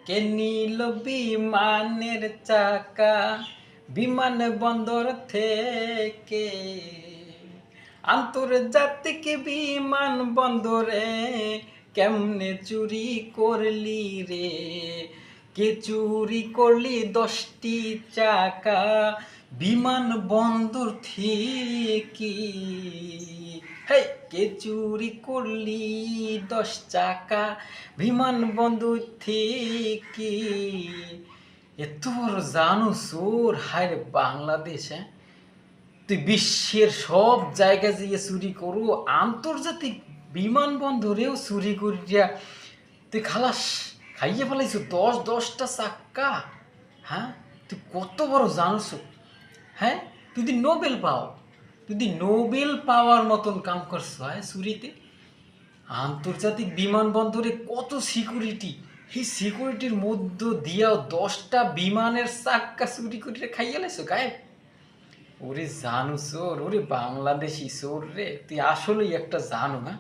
কে নিল বিমানের চাকা বিমান বন্দর থেকে? আন্তর্জাতিক বিমান বন্দরে কেমনে চুরি করলি রে? কে চুরি করলি 10টি চাকা বিমান বন্দর থেকে? হেই, কে চুরি করলি 10 চাকা বিমান বন্দর থেকে? এত বড় জানো চোর, হায় রে বাংলাদেশ! হ্যাঁ, তুই বিশ্বের সব জায়গায় যেয়ে চুরি করু, আন্তর্জাতিক বিমানবন্দরেও চুরি করিয়া তুই খালাস খাইয়ে ফেলাইছ 10টা চাক্কা। হ্যাঁ, তুই কত বড় জানোস? হ্যাঁ, তুই যদি নোবেল পাও, তুই যদি নোবেল পাওয়ার মতন কাম করছ, হ্যাঁ, চুরিতে। আন্তর্জাতিক বিমানবন্দরে কত সিকিউরিটি, এই সিকিউরিটির মধ্য দিয়াও 10টা বিমানের চাক্কা চুরি করে খাইয়ে লাইছো গায়ে। ওরে জানু চোর, ওরে বাংলাদেশি চোর রে, তুই আসলেই একটা জানো। না